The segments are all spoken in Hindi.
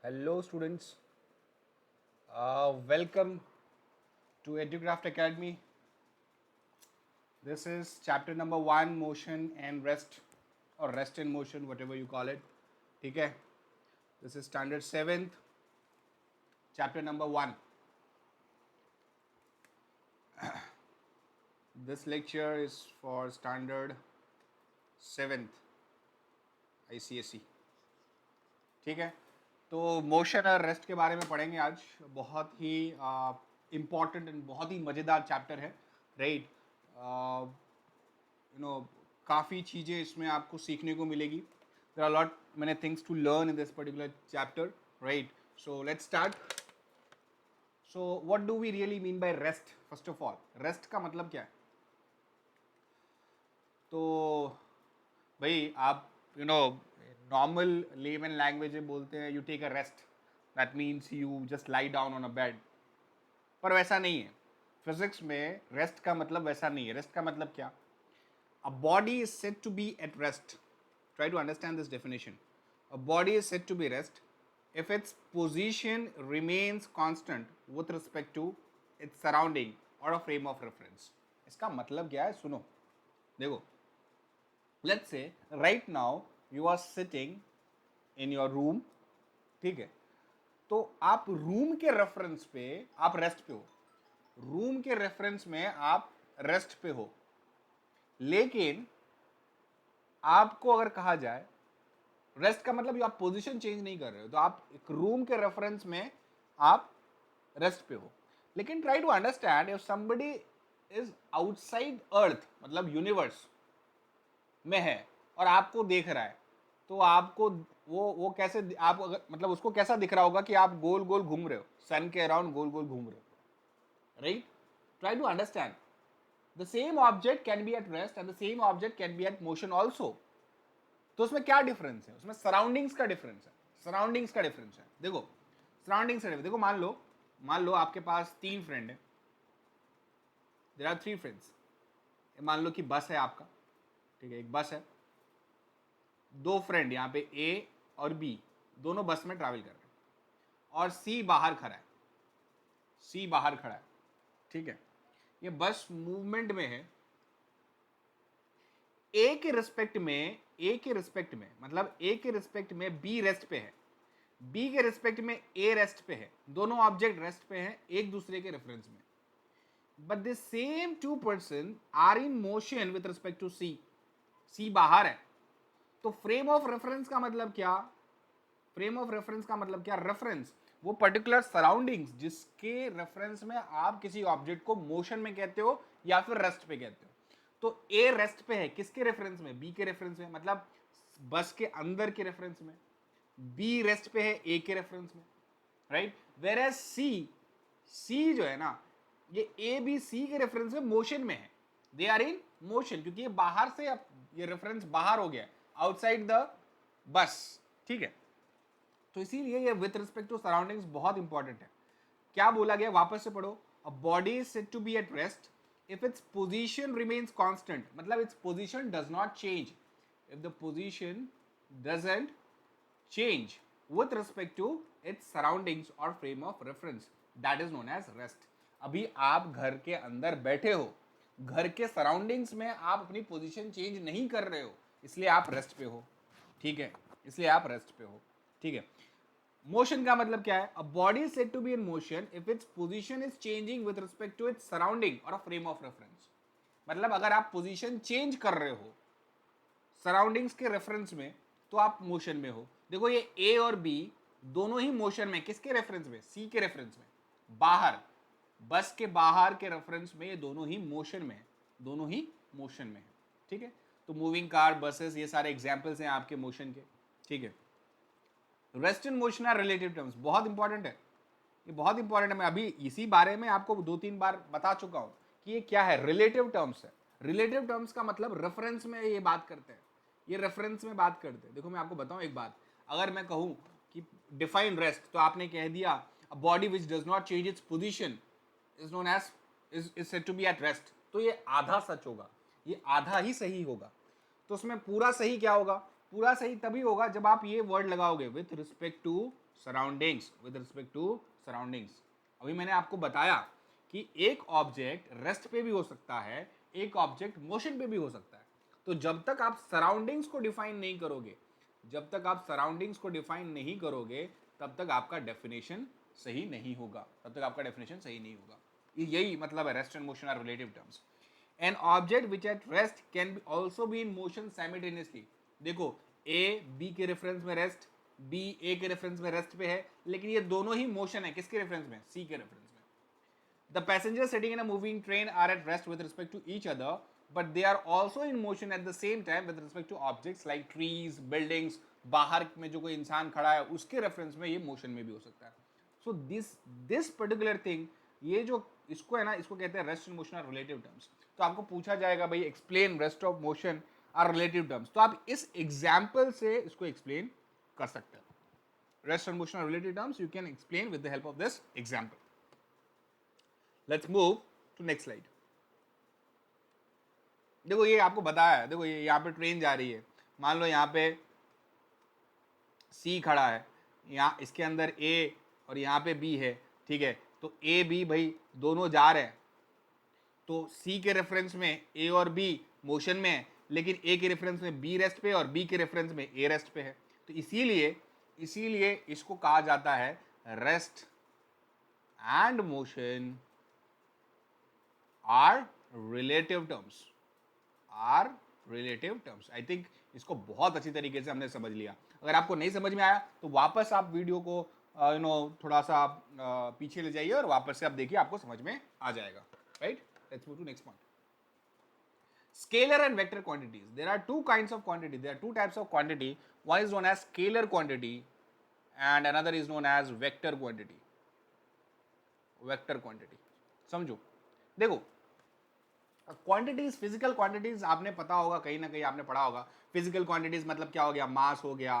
Hello, students. Welcome to EduCraft Academy. This is chapter number 1, motion and rest, or rest and motion, whatever you call it. Okay. This is standard 7th, chapter number 1. This lecture is for standard 7th ICSE. ठीक है, तो मोशन और रेस्ट के बारे में पढ़ेंगे आज. बहुत ही इम्पॉर्टेंट एंड बहुत ही मज़ेदार चैप्टर है. राइट, यू नो काफ़ी चीज़ें इसमें आपको सीखने को मिलेगी. There are lot many things to learn in this particular chapter. Right, so let's start. So what do we really mean by rest? First of all, rest का मतलब क्या है? तो भाई आप नॉर्मल लेमन लैंग्वेज में बोलते हैं you take a rest, that means you just lie down on a bed. पर वैसा नहीं है. फिजिक्स में रेस्ट का मतलब वैसा नहीं है. रेस्ट का मतलब क्या? A body is said to be at rest. Try to understand this definition. A body is said to be rest if its position remains constant with respect to its surrounding or a frame of reference. इसका मतलब क्या है? सुनो, देखो, let's say right now you are sitting in your room. ठीक है, तो आप रूम के रेफरेंस पे आप रेस्ट पे हो. रूम के रेफरेंस में आप रेस्ट पे हो. लेकिन आपको अगर कहा जाए रेस्ट का मतलब आप पोजीशन चेंज नहीं कर रहे हो, तो आप एक रूम के रेफरेंस में आप रेस्ट पे हो. लेकिन try to understand if somebody is outside earth, मतलब यूनिवर्स में है और आपको देख रहा है, तो आपको वो कैसे, आप मतलब उसको कैसा दिख रहा होगा कि आप गोल गोल घूम रहे हो, सन के अराउंड गोल गोल घूम रहे हो. Right, try to understand. The same object can be at rest and the same object can be at motion also. तो उसमें क्या डिफरेंस है? उसमें सराउंडिंग्स का डिफरेंस है. सराउंडिंग्स का डिफरेंस है. देखो, सराउंडिंग्स का देखो, मान लो आपके पास 3 फ्रेंड है. There are 3 friends. मान लो कि बस है आपका. ठीक है, एक बस है. 2 फ्रेंड यहाँ पे ए और बी दोनों बस में ट्रैवल कर रहे हैं और सी बाहर खड़ा है. सी बाहर खड़ा है. ठीक है, ये बस मूवमेंट में है. ए के रिस्पेक्ट में मतलब ए के रिस्पेक्ट में बी रेस्ट पे है, बी के रिस्पेक्ट में ए रेस्ट पे है. दोनों ऑब्जेक्ट रेस्ट पे हैं एक दूसरे के रेफरेंस में. But the same 2 person are in motion with respect to C. C बाहर है. तो फ्रेम ऑफ रेफरेंस का मतलब क्या? फ्रेम ऑफ रेफरेंस का मतलब क्या? रेफरेंस वो पर्टिकुलर सराउंडिंग्स जिसके रेफरेंस में आप किसी ऑब्जेक्ट को मोशन में कहते हो या फिर रेस्ट पे कहते हो. तो ए रेस्ट पे है किसके रेफरेंस में? बी के रेफरेंस में, मतलब बस के अंदर के रेफरेंस में. बी रेस्ट पे है ए के रेफरेंस में. राइट, वेर एज सी जो है ना, ये ए बी सी के रेफरेंस में मोशन में है. दे आर इन मोशन, क्योंकि ये बाहर से, ये रेफरेंस बाहर हो गया, आउटसाइड द बस. ठीक है, तो इसीलिए ये विथ रिस्पेक्ट टू सराउंडिंग्स बहुत इंपॉर्टेंट है. क्या बोला गया? वापस से पढ़ो. A body is said to be at rest if its position remains constant, मतलब its position does not change. If the position doesn't change with respect to its surroundings or frame of reference, that is known as rest. अभी आप घर के अंदर बैठे हो, घर के सराउंडिंग्स में आप अपनी पोजीशन चेंज नहीं कर रहे हो, इसलिए आप रेस्ट पे हो. ठीक है, इसलिए आप रेस्ट पे हो. ठीक है, मोशन का मतलब क्या है? A body is said to be in motion if its position is changing with respect to its surrounding और अ फ्रेम ऑफ रेफरेंस. मतलब अगर आप पोजीशन चेंज कर रहे हो सराउंडिंग्स के रेफरेंस में, तो आप मोशन में हो. देखो, ये ए और बी दोनों ही मोशन में. किसके रेफरेंस में? सी के रेफरेंस में. बाहर, बस के बाहर के रेफरेंस में ये दोनों ही मोशन में है. दोनों ही मोशन में है. ठीक है, तो मूविंग कार, बसेस, ये सारे एग्जाम्पल्स हैं आपके मोशन के. ठीक है, rest and motion are relative terms. बहुत इंपॉर्टेंट है, ये बहुत इंपॉर्टेंट है. मैं अभी इसी बारे में आपको 2-3 बार बता चुका हूं कि ये क्या है. रिलेटिव टर्म्स है. रिलेटिव टर्म्स का मतलब रेफरेंस में ये बात करते हैं. ये रेफरेंस में बात करते हैं. देखो, मैं आपको बताऊं एक बात. अगर मैं कहूं कि डिफाइन रेस्ट, तो आपने कह दिया a body which does not change its position is known as is said to be at rest. तो ये आधा सच होगा, ये आधा ही सही होगा. तो उसमें पूरा सही क्या होगा? पूरा सही तभी होगा जब आप ये वर्ड लगाओगे with respect to surroundings, with respect to surroundings. अभी मैंने आपको बताया कि एक ऑब्जेक्ट रेस्ट पे भी हो सकता है, एक ऑब्जेक्ट मोशन पे भी हो सकता है। तो जब तक आप सराउंडिंग्स को डिफाइन नहीं करोगे, जब तक आप सराउंडिंग्स को डिफाइन नहीं करोगे, तब तक आपका डेफिनेशन सही नहीं होगा, तब तक आपका डेफिनेशन सही नहीं होगा। यही मतलब है rest and motion are relative terms. An object which at rest can be also be in motion simultaneously. देखो ए बी के रेफरेंस में रेस्ट, बी ए के रेफरेंस में रेस्ट पे है, लेकिन ये दोनों ही मोशन है किसके रेफरेंस में, सी के रेफरेंस में। The passengers sitting in a moving train are at rest with respect to each other, but they are also in motion at the same time with respect to objects like trees, buildings. बाहर में जो कोई इंसान खड़ा है उसके रेफरेंस में ये मोशन में भी हो सकता है। सो दिस पर्टिकुलर थिंग, ये जो इसको है ना, इसको कहते हैं rest and motion are relative terms. तो आपको पूछा जाएगा भाई explain rest of motion are relative terms, तो आप इस एग्जाम्पल से इसको एक्सप्लेन कर सकते हैं। Rest and motion are relative terms you can explain with the help of this example. Let's move to next slide. देखो ये आपको बताया है, देखो ये यहाँ पे ट्रेन जा रही है, मान लो यहाँ पे सी खड़ा है, यहाँ इसके अंदर ए और यहाँ पे बी है, ठीक है। तो ए बी भाई दोनों जा रहे हैं, तो सी के रेफरेंस में ए और बी मोशन में है, लेकिन ए के रेफरेंस में बी रेस्ट पे और बी के रेफरेंस में ए रेस्ट पे है। तो इसीलिए इसको कहा जाता है rest and motion are relative terms, are relative terms. I think इसको बहुत अच्छी तरीके से हमने समझ लिया। अगर आपको नहीं समझ में आया तो वापस आप वीडियो को थोड़ा सा पीछे ले जाइए और वापस से आप देखिए, आपको समझ में आ जाएगा, right. Let's move to next point. Scalar and vector quantities. There are two kinds of quantity. There are two types of quantity. One is known as scalar quantity and another is known as vector quantity. Vector quantity. समझो, देखो क्वांटिटीज, फिजिकल क्वांटिटीज आपने पता होगा, कहीं ना कहीं आपने पढ़ा होगा। फिजिकल क्वांटिटीज मतलब क्या हो गया, मास हो गया,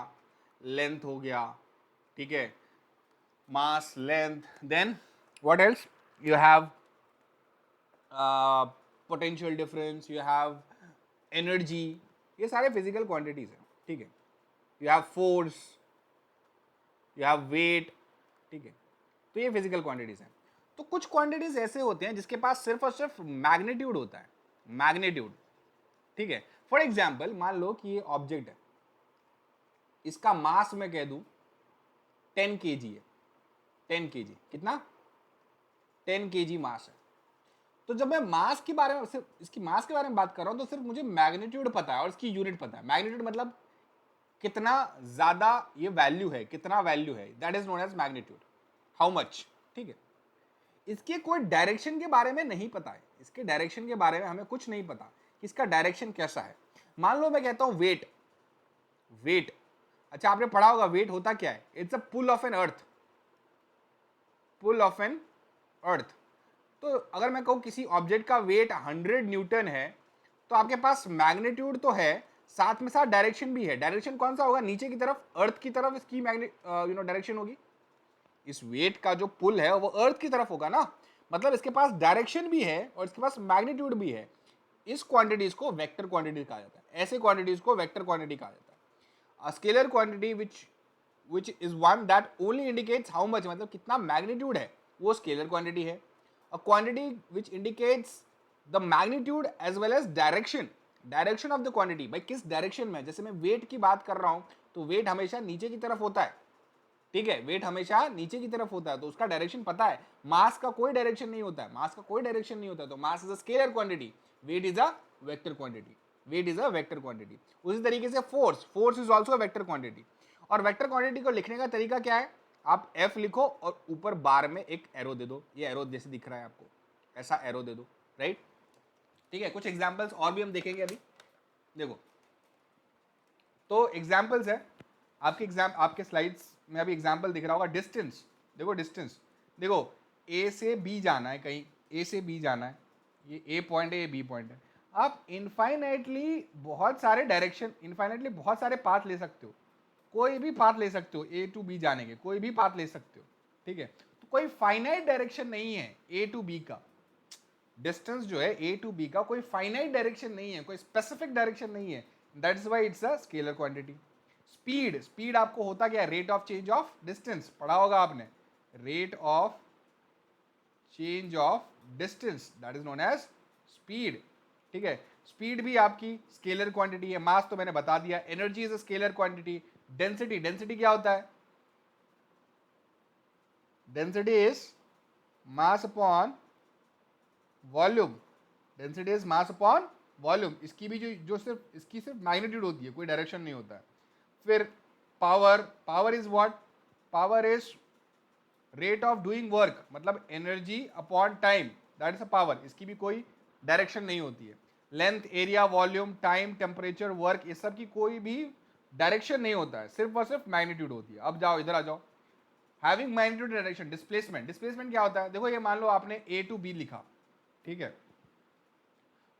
लेंथ हो गया, ठीक है, mass, length, then what else, you have potential difference, you have energy, ये सारे फिजिकल क्वांटिटीज हैं, ठीक है। You have force, you have weight, ठीक है। तो ये फिजिकल क्वांटिटीज हैं। तो कुछ क्वांटिटीज ऐसे होते हैं जिसके पास सिर्फ और सिर्फ मैग्नीट्यूड होता है, मैग्नीट्यूड, ठीक है। फॉर एग्जाम्पल मान लो कि ये ऑब्जेक्ट है, इसका मास मैं कह दूं 10 kg है, 10 kg, कितना, 10 kg मास है। तो जब मैं मास के बारे में, सिर्फ इसकी मास के बारे में बात कर रहा हूं, तो सिर्फ मुझे मैग्नीट्यूड पता है और इसकी यूनिट पता है। मैग्नीट्यूड मतलब कितना ज्यादा ये वैल्यू है, कितना वैल्यू है, that is known as magnitude, how much, ठीक है। इसके कोई डायरेक्शन के बारे में नहीं पता है, इसके डायरेक्शन के बारे में हमें कुछ नहीं पता कि इसका डायरेक्शन कैसा है। मान लो मैं कहता हूं वेट, वेट, अच्छा आपने पढ़ा होगा वेट होता क्या है, it's a pull of an earth, pull of an earth. तो अगर मैं कहूं किसी ऑब्जेक्ट का वेट 100 न्यूटन है, तो आपके पास मैग्नीट्यूड तो है, साथ में साथ डायरेक्शन भी है। डायरेक्शन कौन सा होगा, नीचे की तरफ, अर्थ की तरफ इसकी डायरेक्शन होगी। इस वेट का जो पुल है वो अर्थ की तरफ होगा ना, मतलब इसके पास डायरेक्शन भी है और इसके पास मैग्नीट्यूड भी है। इस क्वांटिटीज को वेक्टर क्वांटिटी कहा जाता है, ऐसे क्वांटिटीज को वेक्टर क्वांटिटी कहा जाता है। अ scalar quantity which is one that only indicates how much, मतलब कितना मैग्नीट्यूड है, वो स्केलर क्वांटिटी है। A quantity which indicates the magnitude as well as direction of the quantity, भाई किस डायरेक्शन में। जैसे मैं वेट की बात कर रहा हूं, तो वेट हमेशा नीचे की तरफ होता है, ठीक है, वेट हमेशा नीचे की तरफ होता है, तो उसका डायरेक्शन पता है। मास का कोई डायरेक्शन नहीं होता है, मास का कोई डायरेक्शन नहीं होता है, तो mass is a scalar quantity, weight is a vector quantity, weight is a vector quantity. उसी तरीके से force is also a vector quantity. और वेक्टर क्वांटिटी को लिखने का तरीका क्या है, आप एफ लिखो और ऊपर बार में एक एरो दे दो, ये एरो जैसे दिख रहा है आपको, ऐसा एरो दे दो, राइट, ठीक है। कुछ एग्जाम्पल्स और भी हम देखेंगे अभी, देखो। तो एग्जाम्पल्स है आपके स्लाइड्स में अभी एग्जाम्पल दिख रहा होगा। डिस्टेंस, देखो डिस्टेंस, देखो ए से बी जाना है, कहीं ए से बी जाना है, ये ए पॉइंट है, ये बी पॉइंट है। आप इनफाइनाइटली बहुत सारे डायरेक्शन, इनफाइनाइटली बहुत सारे पाथ ले सकते हो, कोई भी पाथ ले सकते हो, ए टू बी जाने के कोई भी पाथ ले सकते हो, ठीक है। तो कोई फाइनाइट डायरेक्शन नहीं है ए टू बी का, डिस्टेंस जो है ए टू बी का कोई फाइनाइट डायरेक्शन नहीं है, कोई स्पेसिफिक डायरेक्शन नहीं है that's why it's a scalar quantity. Speed, speed आपको होता क्या है, rate of change of distance, पढ़ा होगा आपने, rate of change of distance that is known as speed. ठीक है, स्पीड भी आपकी स्केलर क्वांटिटी है। मास तो मैंने बता दिया, energy is a scalar quantity. Density, density क्या होता है, density is mass upon volume, density is mass upon volume. इसकी भी जो सिर्फ इसकी सिर्फ मैग्नीट्यूड होती है, कोई डायरेक्शन नहीं होता है। फिर power, power is what, power is rate of doing work, मतलब energy upon time, that is a power, इसकी भी कोई डायरेक्शन नहीं होती है। Length, area, volume, time, temperature, work, इस सब की कोई भी डायरेक्शन नहीं होता है, सिर्फ और सिर्फ मैग्नीट्यूड होती है। अब जाओ इधर आ जाओ, having magnitude direction. Displacement, displacement क्या होता है, देखो ये मान लो आपने ए टू बी लिखा, ठीक है,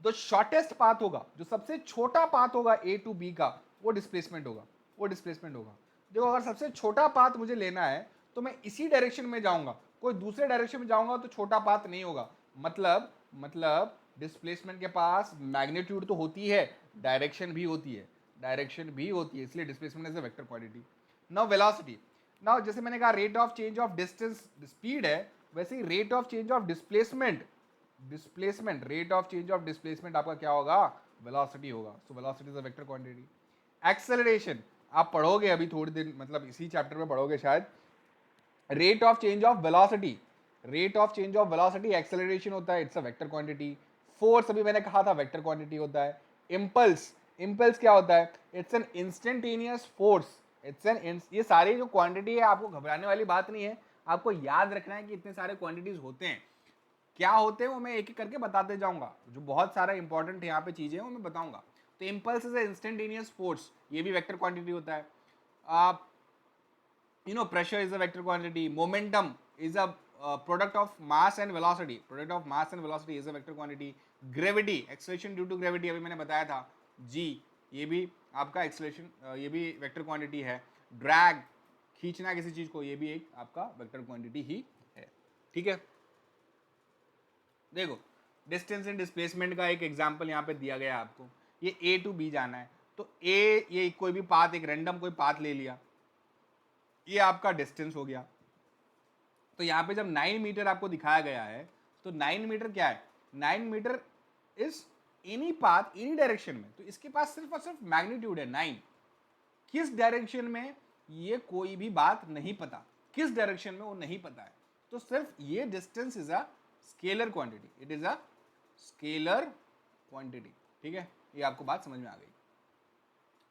तो शॉर्टेस्ट पाथ होगा, जो सबसे छोटा पाथ होगा ए टू बी का, वो डिस्प्लेसमेंट होगा, वो डिस्प्लेसमेंट होगा। देखो अगर सबसे छोटा पाथ मुझे लेना है तो मैं इसी डायरेक्शन में जाऊंगा, कोई दूसरे डायरेक्शन में जाऊंगा तो छोटा पाथ नहीं होगा। मतलब डिस्प्लेसमेंट के पास मैग्नीट्यूड तो होती है, डायरेक्शन भी होती है, डायरेक्शन भी होती है, इसलिए displacement is a vector quantity. Now velocity, now जैसे मैंने कहा rate of change of distance speed है, वैसे ही rate of change of displacement, displacement, rate of change of displacement आपका क्या होगा, वेलोसिटी होगा। So velocity is a vector quantity. Acceleration आप पढ़ोगे अभी थोड़ी दिन, मतलब इसी चैप्टर में पढ़ोगे शायद, rate of change of velocity, rate of change of velocity acceleration होता है, it's a vector quantity. Force अभी मैंने कहा था वेक्टर क्वांटिटी होता है। इम्पल्स, इम्पल्स क्या होता है, it's an instantaneous force, it's an, ये सारी जो क्वांटिटी है आपको घबराने वाली बात नहीं है, आपको याद रखना है कि इतने सारे क्वांटिटीज होते हैं, क्या होते हैं वो मैं एक एक करके बताते जाऊंगा, जो बहुत सारा इंपॉर्टेंट यहाँ पे चीजें हैं वो मैं बताऊंगा। तो इम्पल्स इज इंस्टेंटेनियस फोर्स, ये भी वेक्टर क्वांटिटी होता है। आप pressure is a vector quantity, momentum is a product of mass and velocity, product of mass and velocity is a vector quantity। gravity, acceleration due to gravity अभी मैंने बताया था, g, ये भी आपका एक्सेलरेशन, ये भी वेक्टर क्वांटिटी है। ड्रैग, खींचना किसी चीज को, ये भी एक आपका वेक्टर क्वांटिटी ही है। ठीक है, देखो डिस्टेंस एंड डिस्प्लेसमेंट का एक एग्जांपल यहाँ पे दिया गया है आपको, ये ए टू बी जाना है, तो ए, ये कोई भी पाथ, एक रैंडम कोई पाथ ले लिया, ये आपका डिस्टेंस हो गया। तो यहाँ पे जब 9 मीटर आपको दिखाया गया है, तो 9 मीटर क्या है, 9 metre is any path any direction में, तो इसके पास सिर्फ और सिर्फ मैग्नीट्यूड है 9। किस डायरेक्शन में ये कोई भी बात नहीं पता, किस डायरेक्शन में वो नहीं पता है, तो सिर्फ ये distance is a scalar quantity, it is a scalar quantity. ठीक है, ये आपको बात समझ में आ गई।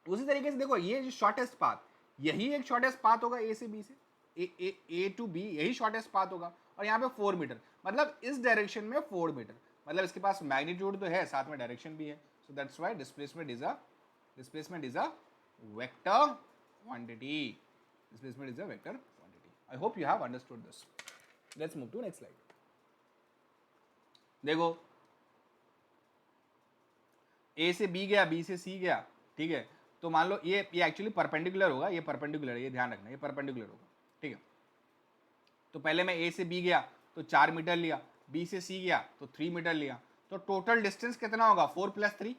उसी तरीके से देखो ये जो शॉर्टेस्ट पाथ, यही एक शॉर्टेस्ट पाथ होगा ए से बी से, ए टू बी, यही शॉर्टेस्ट पाथ होगा। और यहाँ पे 4 मीटर, मतलब इस डायरेक्शन में 4 मीटर, मतलब इसके पास मैग्नीट्यूड तो है, साथ में डायरेक्शन भी है। So that's why displacement is a vector quantity, displacement is a vector quantity. I hope you have understood this. Let's move to next slide. देखो ए से बी गया, बी से सी गया, ठीक है, तो मान लो ये एक्चुअली परपेंडिकुलर होगा, ये परपेंडिकुलर है, ये ध्यान रखना, ये परपेंडिकुलर होगा। ठीक है, तो पहले मैं ए से बी गया तो 4 मीटर लिया, बी से सी गया तो 3 मीटर लिया, तो टोटल डिस्टेंस कितना होगा, 4 + 3,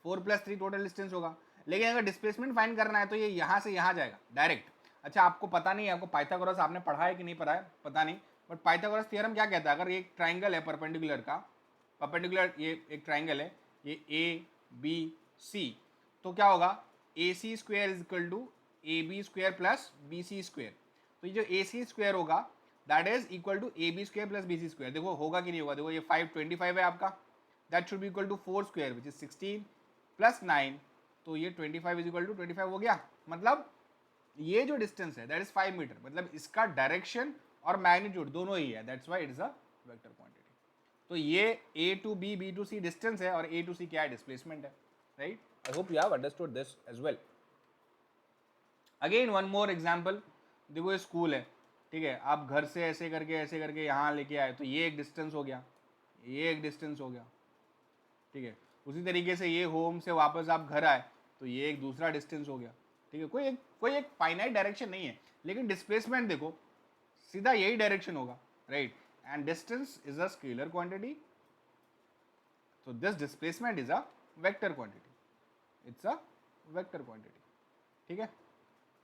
4 + 3 टोटल डिस्टेंस होगा। लेकिन अगर डिस्प्लेसमेंट फाइंड करना है तो ये यहाँ से यहाँ जाएगा डायरेक्ट। अच्छा आपको पता नहीं है, आपको पाइथागोरस आपने पढ़ा है कि नहीं पढ़ा है पता नहीं, बट पाइथागोरस थ्योरम क्या कहता है, अगर एक ट्राइंगल है परपेंडिकुलर का, परपेंडिकुलर ये एक ट्राइंगल है, ये ए बी सी, तो क्या होगा, A C square is equal to A B square plus B C square. तो ये जो ए सी स्क्वेयर होगा that is equal to A B square plus B C square. देखो होगा कि नहीं होगा, देखो ये 525 है आपका, that should be equal to 4 square which is 16 plus 9, तो ये 25 इज इक्वल टू 25 हो गया। मतलब ये जो डिस्टेंस है दैट इज 5 मीटर, मतलब इसका डायरेक्शन और मैग्नीट्यूड दोनों ही है, that's why it is a vector quantity. तो ये A to B, B to C distance है, और ए टू सी क्या है, डिस्प्लेसमेंट है, right. I hope you have understood this as well. Again one more example, देखो ये स्कूल है, ठीक है, आप घर से ऐसे करके यहाँ लेके आए, तो ये एक डिस्टेंस हो गया, ये एक डिस्टेंस हो गया, ठीक है। उसी तरीके से ये होम से वापस आप घर आए तो ये एक दूसरा डिस्टेंस हो गया, ठीक है। कोई एक फाइनाइट डायरेक्शन नहीं है, लेकिन डिस्प्लेसमेंट देखो सीधा यही डायरेक्शन होगा, right, and distance is a scalar quantity, so this displacement is a vector quantity। It's a vector quantity. ठीक है,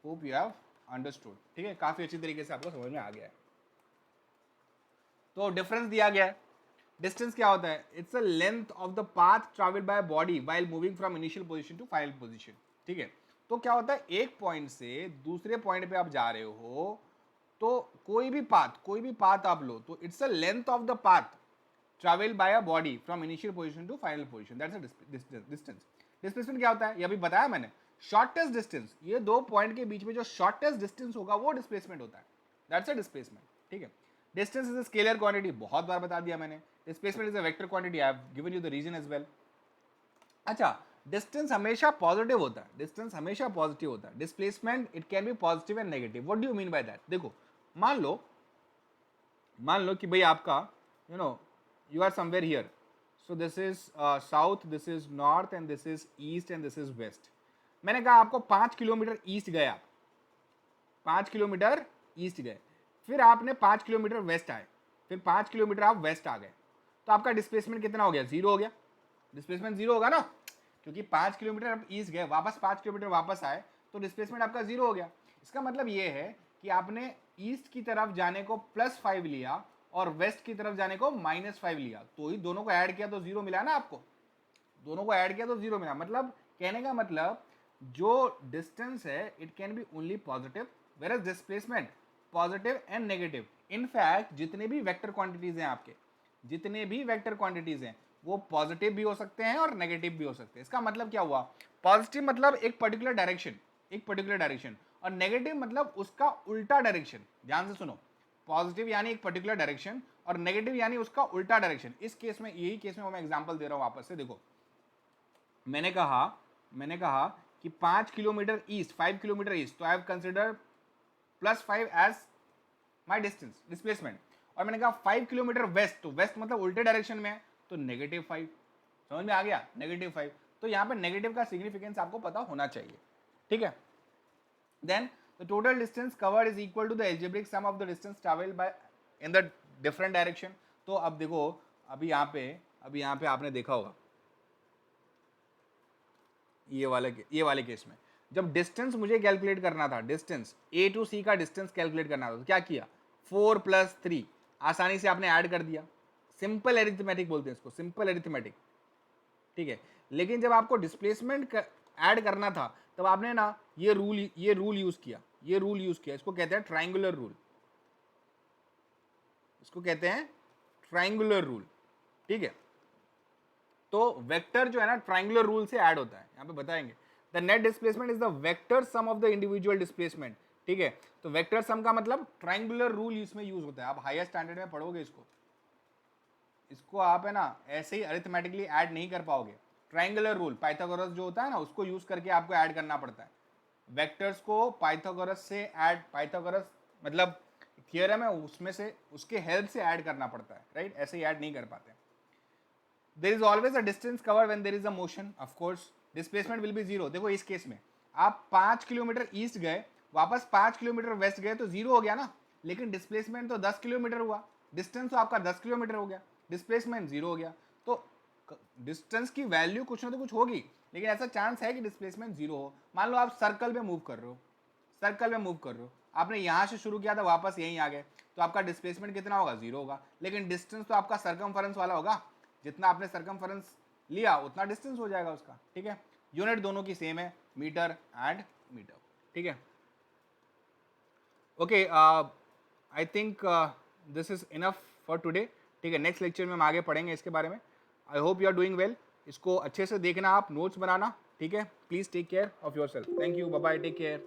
होप यू हैव अंडरस्टूड। ठीक है, काफी अच्छी तरीके से आपको समझ में आ गया है। तो डिफरेंस दिया गया है। डिस्टेंस क्या होता है? It's a length of the path travelled by body while moving from initial position to final position. ठीक है, तो क्या होता है, एक पॉइंट से दूसरे पॉइंट पे आप जा रहे हो, तो कोई भी पाथ आप लो, तो it's a length of the path travel by a body from initial position to final position, that's a distance. Displacement क्या होता है, ये अभी बताया मैंने, शॉर्टेस्ट डिस्टेंस, ये दो पॉइंट के बीच में जो शॉर्टेस्ट डिस्टेंस होगा वो डिस्प्लेसमेंट होता है, दैट्स अ डिस्प्लेसमेंट। ठीक है, distance is a scalar quantity, बहुत बार बता दिया मैंने। Displacement is a vector quantity, I have given you the reason as well. अच्छा, डिस्टेंस हमेशा पॉजिटिव होता है, डिस्टेंस हमेशा पॉजिटिव होता है। Displacement it can be positive and negative. What do you mean by that? देखो, मान लो कि भाई आपका you know you are somewhere here, so this is south, this is north and this is east and this is west। मैंने कहा आपको 5 किलोमीटर ईस्ट गए, आप 5 किलोमीटर ईस्ट गए, फिर आपने 5 किलोमीटर वेस्ट आए, फिर 5 किलोमीटर आप वेस्ट आ गए, तो आपका डिस्प्लेसमेंट कितना हो गया? जीरो हो गया। डिस्प्लेसमेंट जीरो होगा ना, क्योंकि 5 किलोमीटर आप ईस्ट गए, वापस 5 किलोमीटर वापस आए, तो डिस्प्लेसमेंट आपका जीरो हो गया। इसका मतलब ये है कि आपने ईस्ट की तरफ जाने को +5 लिया और वेस्ट की तरफ जाने को -5 लिया, तो ही दोनों को ऐड किया तो जीरो मिला ना आपको, दोनों को ऐड किया तो जीरो मिला। मतलब कहने का मतलब जो डिस्टेंस है it can be only positive, whereas displacement positive and negative. In fact जितने भी वेक्टर क्वांटिटीज हैं आपके, जितने भी वेक्टर क्वांटिटीज हैं वो पॉजिटिव भी हो सकते हैं और नेगेटिव भी हो सकते हैं। इसका मतलब क्या हुआ? पॉजिटिव मतलब एक पर्टिकुलर डायरेक्शन, और नेगेटिव मतलब उसका उल्टा डायरेक्शन। ध्यान से सुनो, पॉजिटिव यानी एक पर्टिकुलर डायरेक्शन और नेगेटिव यानी उसका उल्टा डायरेक्शन। इस केस में, यही केस में मैं एग्जांपल दे रहा हूं वापस से। देखो, मैंने कहा कि 5 किलोमीटर ईस्ट, 5 किलोमीटर ईस्ट, तो I have consider +5 as my distance, displacement. और मैंने कहा 5 किलोमीटर वेस्ट, तो वेस्ट मतलब उल्टे डायरेक्शन में है, तो -5। समझ में आ गया? -5। तो यहाँ पे नेगेटिव का सिग्निफिकेंस आपको पता होना चाहिए। ठीक है, then the total distance covered is equal to the algebraic sum of the distance traveled by in the different direction। तो अब देखो, अभी यहाँ पे आपने देखा होगा ये वाले केस में, जब डिस्टेंस मुझे कैलकुलेट करना था, डिस्टेंस A to C का डिस्टेंस कैलकुलेट करना था, तो क्या किया? 4 + 3 आसानी से आपने ऐड कर दिया। सिंपल एरिथमेटिक बोलते हैं इसको, सिंपल एरिथमेटिक। ठीक है, लेकिन जब आपको डिस्प्लेसमेंट ऐड करना था, तब आपने ना ये रूल यूज किया, इसको कहते हैं ट्राइंगुलर रूल, ठीक है। तो वेक्टर जो है ना ट्राइंगुलर रूल से ऐड होता है, यहाँ पे बताएंगे। The net displacement is the vector sum of the individual displacement. ठीक है, तो वेक्टर सम का मतलब ट्राइंगुलर रूल इसमें यूज होता है। आप हायर स्टैंडर्ड में पढ़ोगे इसको आप है ना ऐसे ही अरिथमेटिकली ऐड नहीं कर पाओगे। ट्राइंगुलर रूल, पाइथागोरस जो होता है ना, उसको यूज करके आपको ऐड करना पड़ता है। वेक्टर्स को पाइथागोरस से ऐड, पाइथागोरस मतलब थियरम है, उसमें से उसके हेल्प से ऐड करना पड़ता है, राइट? ऐसे ही ऐड नहीं कर पाते। There is always a distance cover when there is a motion, of course displacement will be zero. देखो इस केस में आप 5 किलोमीटर ईस्ट गए, वापस 5 किलोमीटर वेस्ट गए, तो जीरो हो गया ना, लेकिन डिस्प्लेसमेंट तो 10 किलोमीटर हुआ, डिस्टेंस तो आपका 10 किलोमीटर हो गया, डिस्प्लेसमेंट जीरो हो गया। तो डिस्टेंस की वैल्यू कुछ ना तो कुछ होगी, लेकिन ऐसा चांस है कि डिस्प्लेसमेंट जीरो हो। मान लो आप सर्कल में मूव कर रहे हो, आपने यहां से शुरू किया था, वापस यहीं आ गए, तो आपका डिस्प्लेसमेंट कितना होगा? जीरो होगा। लेकिन डिस्टेंस तो आपका सर्कमफरेंस वाला होगा, जितना आपने सर्कमफरेंस लिया उतना डिस्टेंस हो जाएगा उसका। ठीक है, यूनिट दोनों की सेम है, मीटर एंड मीटर। ठीक है, okay, I think this is enough for today. ठीक है, नेक्स्ट लेक्चर में हम आगे पढ़ेंगे इसके बारे में। I hope you are doing well. इसको अच्छे से देखना, आप नोट्स बनाना। ठीक है, please take care of yourself. Thank you, bye bye, take care.